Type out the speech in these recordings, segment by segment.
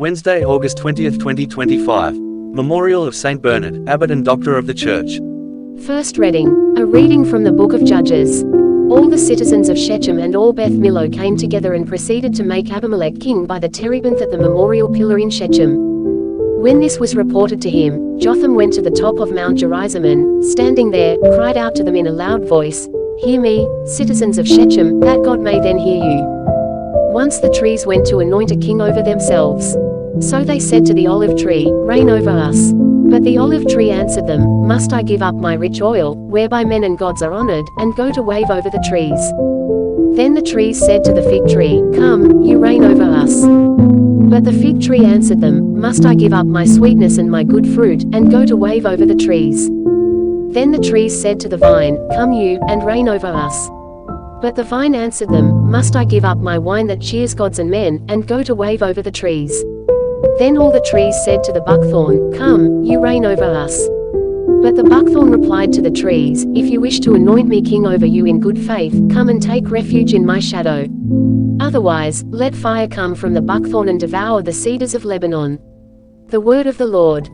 Wednesday, August 20th, 2025. Memorial of Saint Bernard, Abbot and Doctor of the Church. First reading. A reading from the Book of Judges. All the citizens of Shechem and all Beth Millo came together and proceeded to make Abimelech king by the terebinth at the memorial pillar in Shechem. When this was reported to him, Jotham went to the top of Mount Gerizim and, standing there, cried out to them in a loud voice, "Hear me, citizens of Shechem, that God may then hear you." Once the trees went to anoint a king over themselves. So they said to the olive tree, "Reign over us." But the olive tree answered them, "Must I give up my rich oil, whereby men and gods are honored, and go to wave over the trees?" Then the trees said to the fig tree, "Come, you reign over us." But the fig tree answered them, "Must I give up my sweetness and my good fruit, and go to wave over the trees?" Then the trees said to the vine, "Come you, and reign over us." But the vine answered them, "Must I give up my wine that cheers gods and men, and go to wave over the trees?" Then all the trees said to the buckthorn, "Come, you reign over us." But the buckthorn replied to the trees, "If you wish to anoint me king over you in good faith, come and take refuge in my shadow. Otherwise, let fire come from the buckthorn and devour the cedars of Lebanon." The word of the Lord.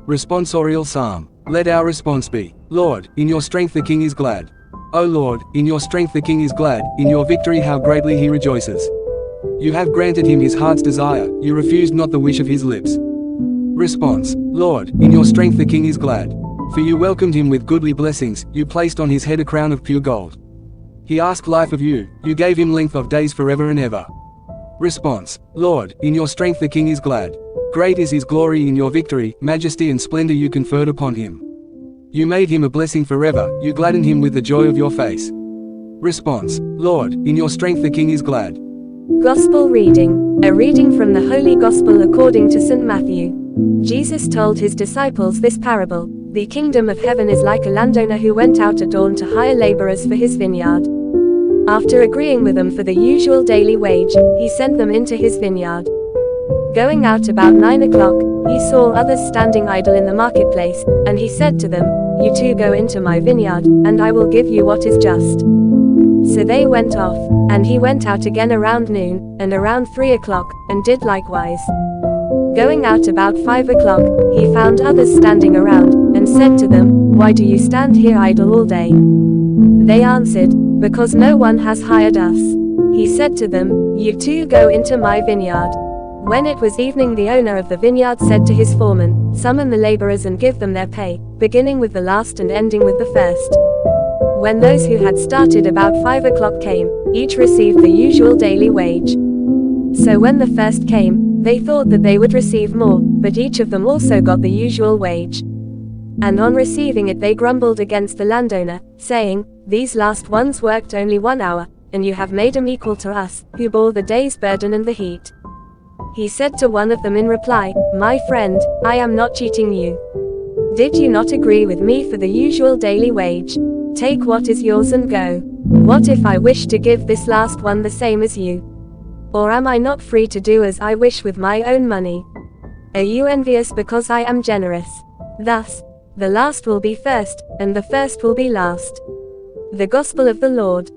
Responsorial Psalm. Let our response be, Lord, in your strength the king is glad. O Lord, in your strength the king is glad, in your victory how greatly he rejoices. You have granted him his heart's desire, you refused not the wish of his lips. Response. Lord, in your strength the king is glad. For you welcomed him with goodly blessings, you placed on his head a crown of pure gold. He asked life of you, you gave him length of days forever and ever. Response. Lord, in your strength the king is glad. Great is his glory in your victory, majesty and splendor you conferred upon him. You made him a blessing forever, you gladdened him with the joy of your face. Response. Lord, in your strength the king is glad. Gospel reading. A reading from the Holy Gospel according to St. Matthew. Jesus told his disciples this parable. The kingdom of heaven is like a landowner who went out at dawn to hire laborers for his vineyard. After agreeing with them for the usual daily wage, he sent them into his vineyard. Going out about 9 o'clock, he saw others standing idle in the marketplace, and he said to them, "You too go into my vineyard, and I will give you what is just." So they went off, and he went out again around noon, and around 3 o'clock, and did likewise. Going out about 5 o'clock, he found others standing around, and said to them, "Why do you stand here idle all day?" They answered, "Because no one has hired us." He said to them, "You too go into my vineyard." When it was evening, the owner of the vineyard said to his foreman, "Summon the laborers and give them their pay, beginning with the last and ending with the first." When those who had started about 5 o'clock came, each received the usual daily wage. So when the first came, they thought that they would receive more, but each of them also got the usual wage. And on receiving it they grumbled against the landowner, saying, "These last ones worked only 1 hour, and you have made them equal to us, who bore the day's burden and the heat." He said to one of them in reply, "My friend, I am not cheating you. Did you not agree with me for the usual daily wage? Take what is yours and go. What if I wish to give this last one the same as you? Or am I not free to do as I wish with my own money? Are you envious because I am generous? Thus, the last will be first, and the first will be last." The Gospel of the Lord.